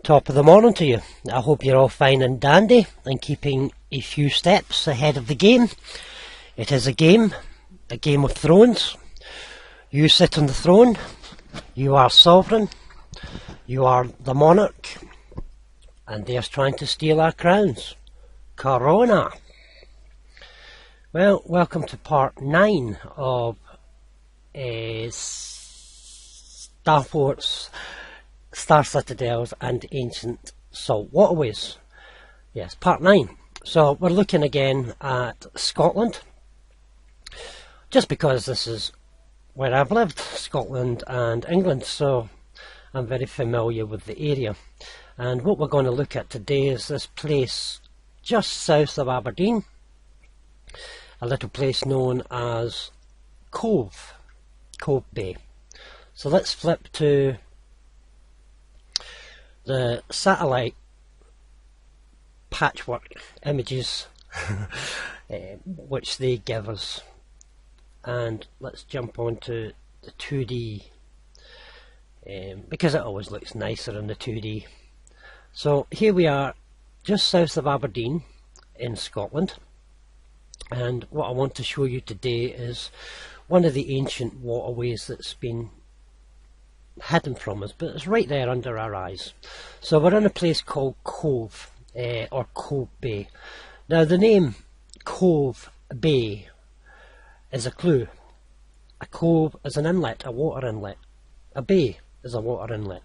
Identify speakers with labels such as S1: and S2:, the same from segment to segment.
S1: Top of the morning to you. I hope you're all fine and dandy and keeping a few steps ahead of the game. It is a Game of Thrones. You sit on the throne, you are sovereign, you are the monarch, and they're trying to steal our crowns. Corona! Well, welcome to part 9 of Star Forts, Star Citadels and Ancient Salt Waterways. Yes, part 9. So we're looking again at Scotland, just because this is where I've lived, Scotland and England, so I'm very familiar with the area. And what we're going to look at today is this place just south of Aberdeen, a little place known as Cove Bay. So let's flip to the satellite patchwork images which they give us, and let's jump on to the 2D because it always looks nicer in the 2D. So here we are just south of Aberdeen in Scotland, and what I want to show you today is one of the ancient waterways that's been hidden from us, but it's right there under our eyes. So we're in a place called Cove, or Cove Bay. Now the name Cove Bay is a clue. A cove is an inlet, a water inlet. A bay is a water inlet.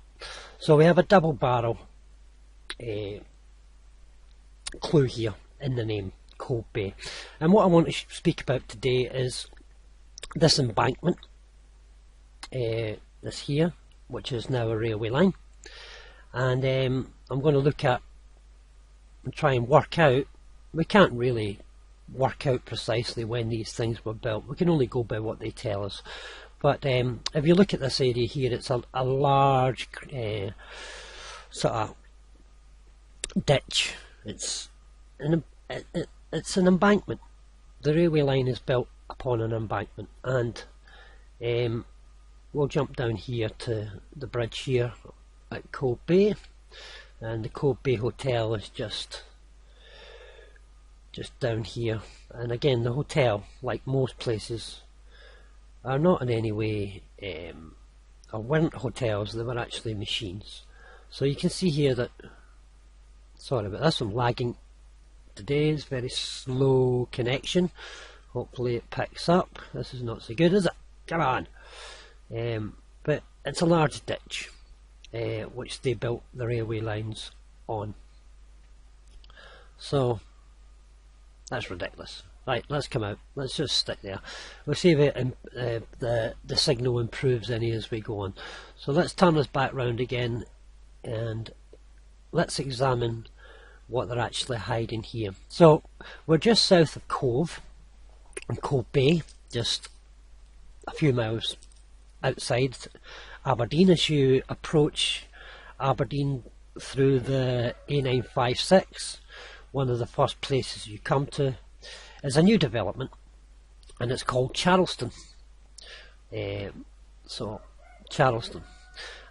S1: So we have a double barrel clue here in the name, Cove Bay. And what I want to speak about today is this embankment, this here, which is now a railway line, and I'm going to look at and try and work out. We can't really work out precisely when these things were built, we can only go by what they tell us. But if you look at this area here, it's a large sort of ditch. It's an embankment. The railway line is built upon an embankment, and we'll jump down here to the bridge here at Cove Bay, and the Cove Bay Hotel is just down here. And again, the hotel, like most places, are not in any way or weren't hotels, they were actually machines. So you can see here that, sorry about this, I'm lagging today, it's very slow connection. Hopefully it picks up. This is not so good, is it? Come on! But it's a large ditch which they built the railway lines on. So that's ridiculous. Right, let's come out. Let's just stick there. We'll see if the signal improves any as we go on. So let's turn us back round again and let's examine what they're actually hiding here. So we're just south of Cove and Cove Bay, just a few miles outside Aberdeen. As you approach Aberdeen through the A956, one of the first places you come to is a new development, and it's called Charleston. So Charleston,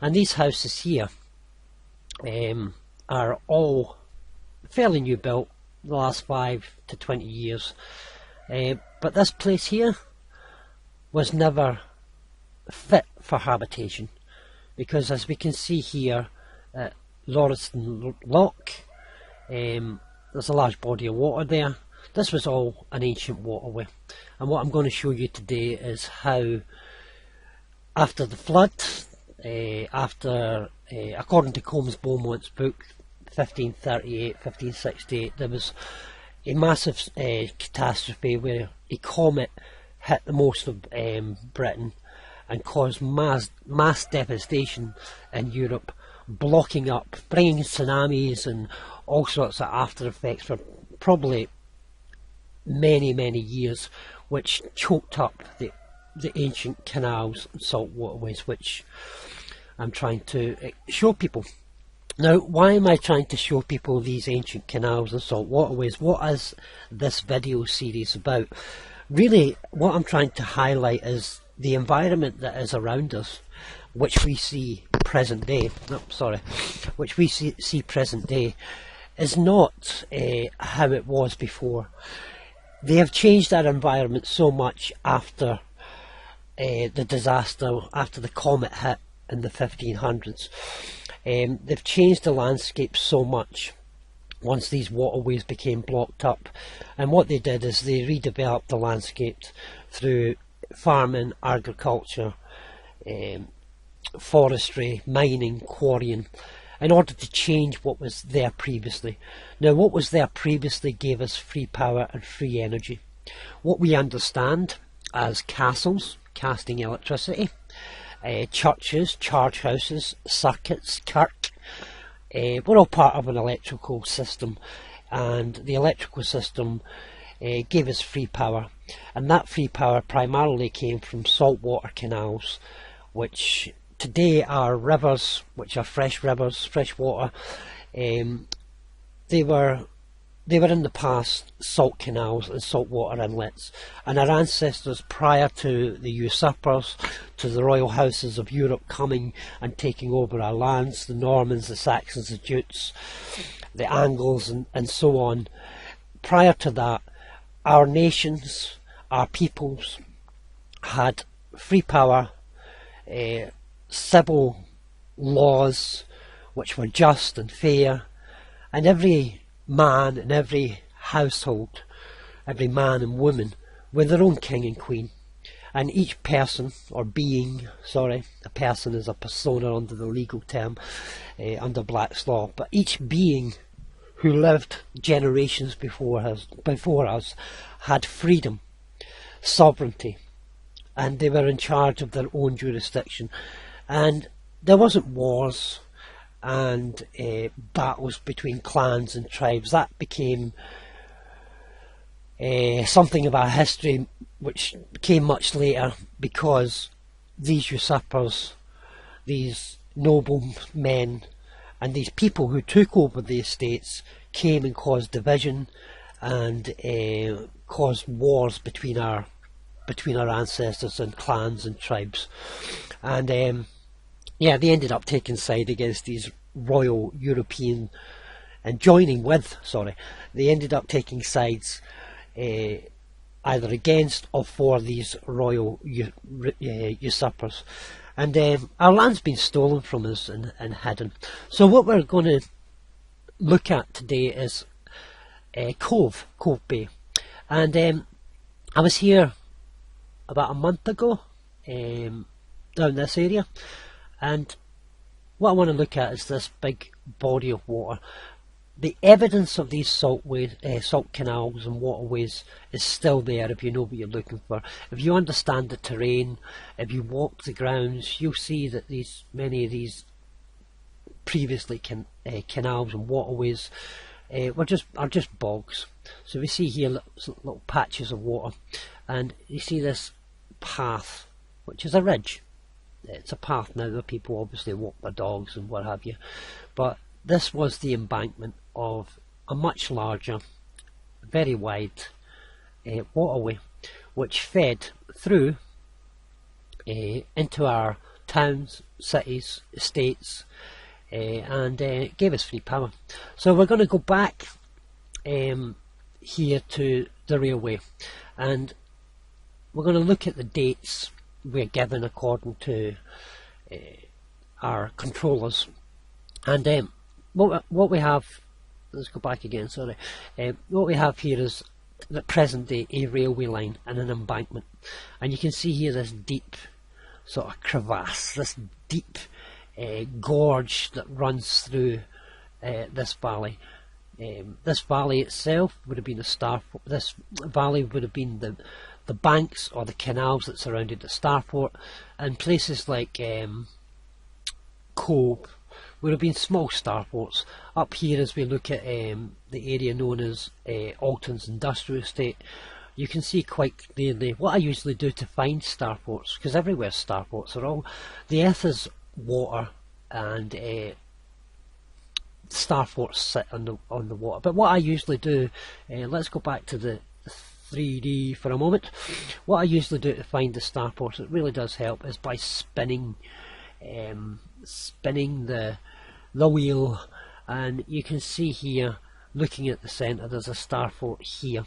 S1: and these houses here are all fairly new built, the last 5 to 20 years. But this place here was never fit for habitation, because as we can see here at Lauriston Loch, there's a large body of water there. This was all an ancient waterway, and what I'm going to show you today is how after the flood, according to Combs Beaumont's book 1538, 1568, there was a massive catastrophe where a comet hit the most of Britain and caused mass devastation in Europe, blocking up, bringing tsunamis and all sorts of after effects for probably many years, which choked up the ancient canals and salt waterways, which I'm trying to show people. Now, why am I trying to show people these ancient canals and salt waterways? What is this video series about? Really, what I'm trying to highlight is the environment that is around us. which we see present day, which we see present day, is not how it was before. They have changed our environment so much after the disaster, after the comet hit in the 1500s. They've changed the landscape so much once these waterways became blocked up, and what they did is they redeveloped the landscape through farming, agriculture, forestry, mining, quarrying, in order to change what was there previously. Now, what was there previously gave us free power and free energy. What we understand as castles, casting electricity, churches, charge houses, circuits, kirk, we're all part of an electrical system, and the electrical system gave us free power, and that free power primarily came from saltwater canals, which today are rivers, which are fresh rivers, fresh water. They were in the past salt canals and saltwater inlets, and our ancestors, prior to the usurpers, to the royal houses of Europe coming and taking over our lands, the Normans, the Saxons, the Jutes, the Angles, and so on, prior to that, our nations, our peoples, had free power, civil laws which were just and fair, and every man in every household, every man and woman, were their own king and queen, and each person, or being, a person is a persona under the legal term, under Black's law, but each being who lived generations before us had freedom, sovereignty, and they were in charge of their own jurisdiction, and there wasn't wars and battles between clans and tribes. That became something of our history which came much later, because these usurpers, these noble men, and these people who took over the estates came and caused division and caused wars between our ancestors and clans and tribes, and they ended up taking side against these royal European, and they ended up taking sides either against or for these royal usurpers, and our land's been stolen from us and hidden. So what we're going to look at today is Cove Bay, and I was here about a month ago down this area, and what I want to look at is this big body of water. The evidence of these salt canals and waterways is still there if you know what you're looking for. If you understand the terrain, if you walk the grounds, you'll see that many of these previously canals and waterways are just bogs. So we see here little patches of water, and you see this path, which is a ridge. It's a path now where people obviously walk their dogs and what have you, but this was the embankment of a much larger, very wide waterway, which fed through into our towns, cities, estates, and gave us free power. So we're going to go back here to the railway, and we're going to look at the dates we're given according to our controllers, and what we have, let's go back again, what we have here is the present day a railway line and an embankment, and you can see here this deep sort of crevasse, this deep gorge that runs through this valley. This valley itself would have been this valley would have been the banks or the canals that surrounded the Starport, and places like Cove would have been small starports. Up here, as we look at the area known as Alton's Industrial Estate, you can see quite clearly what I usually do to find starports, because everywhere's starports. The earth is water, and starports sit on the water. But what I usually do, let's go back to the 3D for a moment. What I usually do to find the starports, it really does help, is by spinning spinning the wheel, and you can see here, looking at the centre, there's a star fort here,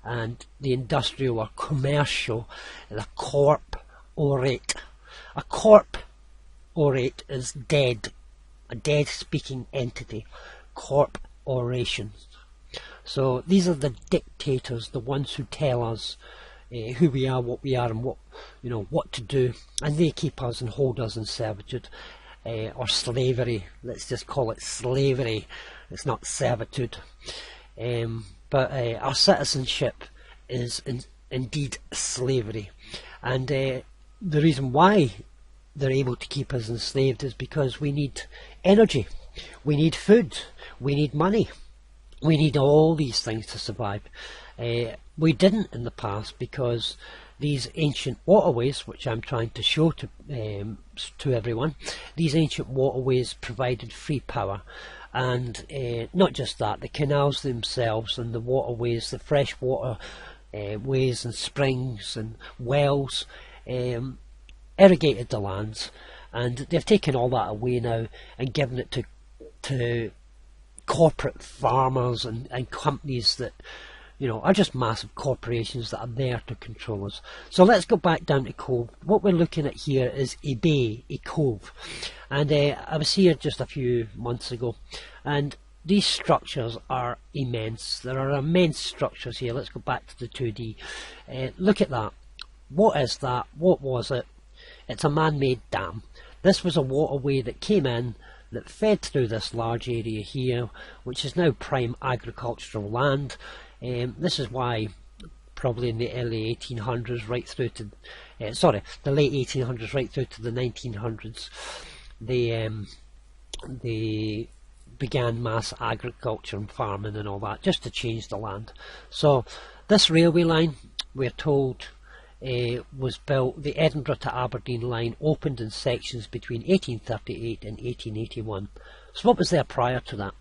S1: and the industrial or commercial, the corporate. A corporate is dead, a dead speaking entity. Corporations. So these are the dictators, the ones who tell us who we are, and what to do, and they keep us and hold us in servitude, or slavery. Let's just call it slavery. It's not servitude. But our citizenship is indeed slavery, and the reason why they're able to keep us enslaved is because we need energy, we need food, we need money, we need all these things to survive. We didn't in the past because these ancient waterways, which I'm trying to show to everyone, these ancient waterways provided free power. And not just that, the canals themselves and the waterways, the freshwater ways and springs and wells irrigated the lands, and they've taken all that away now and given it to corporate farmers and companies that are just massive corporations that are there to control us. So let's go back down to Cove. What we're looking at here is a bay, a cove, and I was here just a few months ago, and these structures are immense. There are immense structures here. Let's go back to the 2D. Look at that. What is that? What was it? It's a man-made dam. This was a waterway that came in, that fed through this large area here, which is now prime agricultural land. This is why probably in the early 1800s right through to the late 1800s right through to the 1900s, they began mass agriculture and farming and all that, just to change the land. So this railway line, we're told, was built. The Edinburgh to Aberdeen line opened in sections between 1838 and 1881. So what was there prior to that?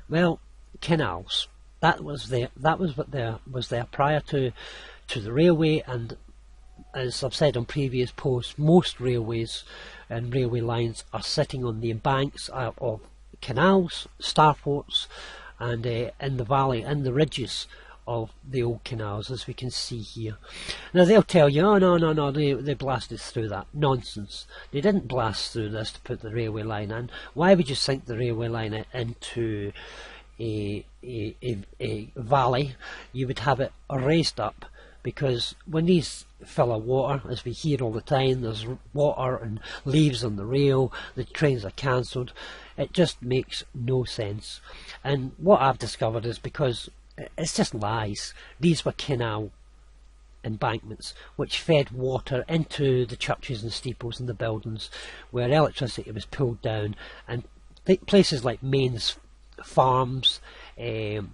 S1: Well, canals. That was what there was there prior to the railway. And as I've said on previous posts, most railways and railway lines are sitting on the banks of canals, starforts, and in the valley, in the ridges of the old canals, as we can see here. Now they'll tell you, oh no, they blasted through that. Nonsense. They didn't blast through this to put the railway line in. Why would you sink the railway line into a valley? You would have it raised up, because when these fill of water, as we hear all the time, there's water and leaves on the rail, the trains are cancelled. It just makes no sense. And what I've discovered is because it's just lies. These were canal embankments which fed water into the churches and steeples and the buildings where electricity was pulled down, and places like Mains farms, Mains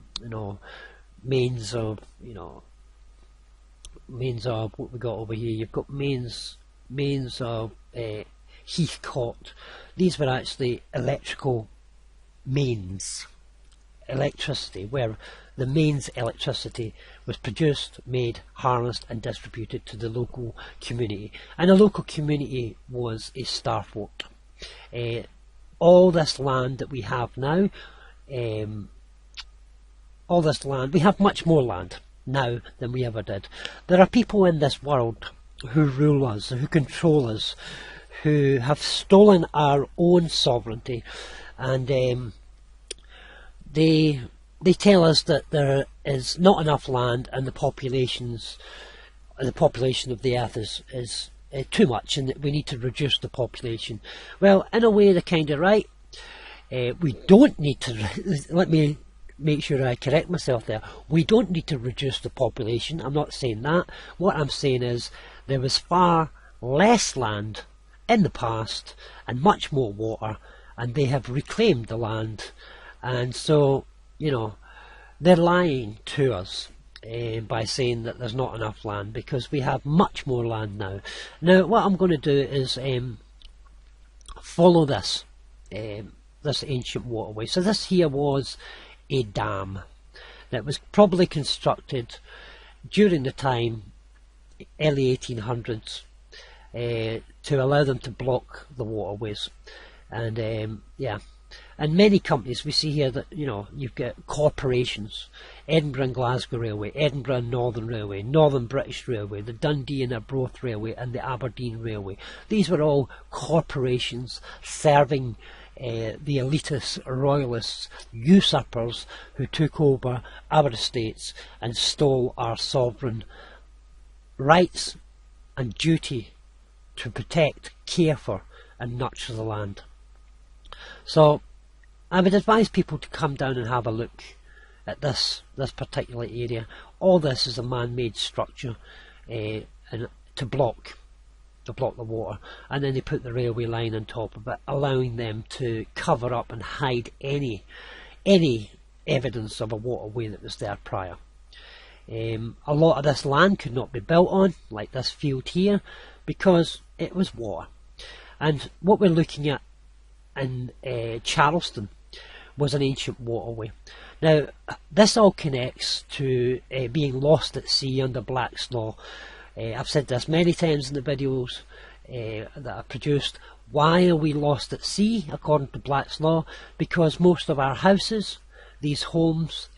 S1: of what we got over here. You've got Mains of Heathcote. These were actually electrical mains, electricity, where the mains electricity was produced, made, harnessed and distributed to the local community, and the local community was a starfort. All this land that we have now, all this land, we have much more land now than we ever did. There are people in this world who rule us, who control us, who have stolen our own sovereignty, and they tell us that there is not enough land, and the population of the earth is too much, and that we need to reduce the population. Well, in a way they're kind of right. We don't need to, let me make sure I correct myself there, we don't need to reduce the population. I'm not saying that. What I'm saying is there was far less land in the past and much more water, and they have reclaimed the land, and so they're lying to us by saying that there's not enough land, because we have much more land now. Now what I'm going to do is follow this ancient waterway. So this here was a dam that was probably constructed during the time early 1800s, to allow them to block the waterways. And yeah, and many companies, we see here that, you know, you've got corporations: Edinburgh and Glasgow Railway, Edinburgh and Northern Railway, Northern British Railway, the Dundee and Arbroath Railway, and the Aberdeen Railway. These were all corporations serving the elitists, royalists, usurpers who took over our estates and stole our sovereign rights and duty to protect, care for and nurture the land. So I would advise people to come down and have a look at this particular area. All this is a man-made structure and to block the water, and then they put the railway line on top of it, allowing them to cover up and hide any evidence of a waterway that was there prior. A lot of this land could not be built on, like this field here, because it was water. And what we're looking at in Charleston was an ancient waterway. Now, this all connects to being lost at sea under Black's Law. I've said this many times in the videos that I've produced. Why are we lost at sea according to Black's Law? Because most of our houses, these homes,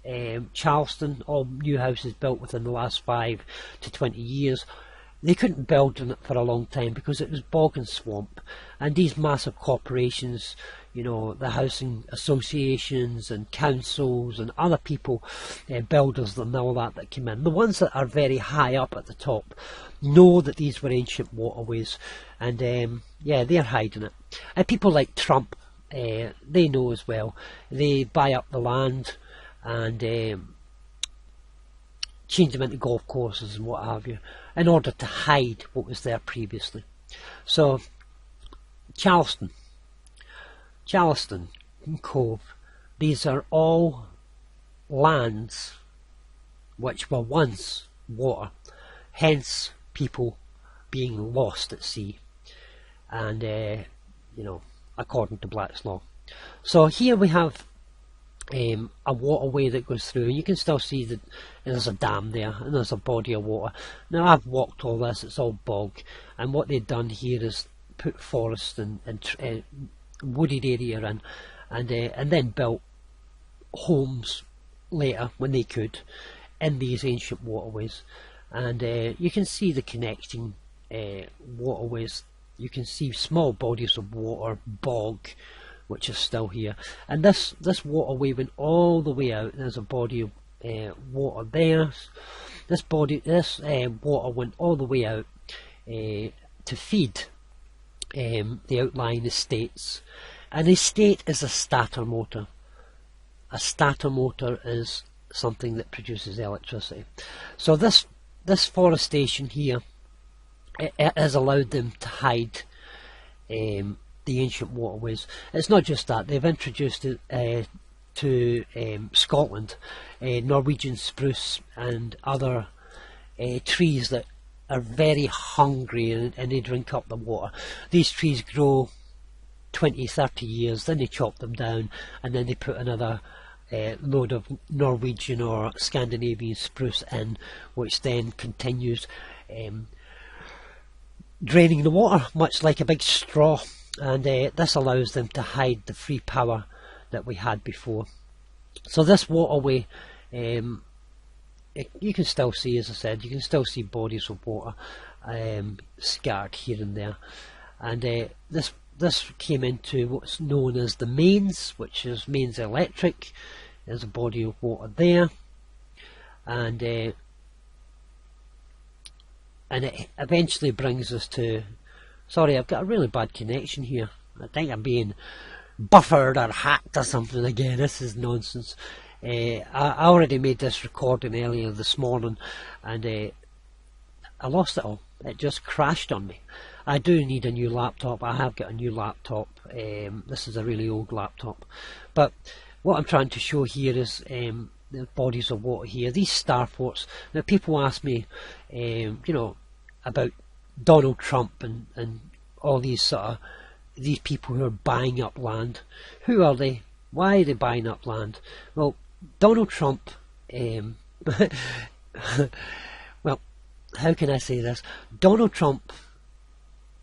S1: Charleston, all new houses built within the last 5 to 20 years, they couldn't build on it for a long time because it was bog and swamp. And these massive corporations, you know, the housing associations and councils and other people, builders and all that came in, the ones that are very high up at the top, know that these were ancient waterways, and yeah, they're hiding it. And people like Trump, they know as well. They buy up the land and change them into golf courses and what have you, in order to hide what was there previously. So Charleston Cove, these are all lands which were once water, hence people being lost at sea, and you know, according to Black's Law. So here we have a waterway that goes through, and you can still see that there's a dam there and there's a body of water. Now, I've walked all this, it's all bog, and what they've done here is put forest and wooded area in, and then built homes later when they could in these ancient waterways. And you can see the connecting waterways. You can see small bodies of water, bog, which is still here, and this waterway went all the way out. There's a body of water there. This water went all the way out to feed the outlying estates. An estate is a starter motor. A starter motor is something that produces electricity. So this forestation here, it has allowed them to hide the ancient waterways. It's not just that, they've introduced it to Scotland, Norwegian spruce and other trees that are very hungry, and they drink up the water. These trees grow 20-30 years, then they chop them down, and then they put another load of Norwegian or Scandinavian spruce in, which then continues draining the water, much like a big straw. And this allows them to hide the free power that we had before. So this waterway, you can still see, as I said, you can still see bodies of water scattered here and there. And this came into what's known as the mains, which is mains electric. There's a body of water there, and it eventually brings us to. Sorry, I've got a really bad connection here. I think I'm being buffered or hacked or something again. This is nonsense. I already made this recording earlier this morning, and I lost it all. It just crashed on me. I do need a new laptop. I have got a new laptop. This is a really old laptop. But what I'm trying to show here is the bodies of water here. These starports. Now, people ask me, you know, about Donald Trump and all these these people who are buying up land. Who are they? Why are they buying up land? Well, Donald Trump, well, how can I say this? Donald Trump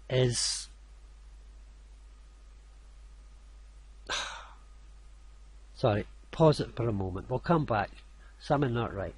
S1: is sorry, pause it for a moment. We'll come back. Something not right.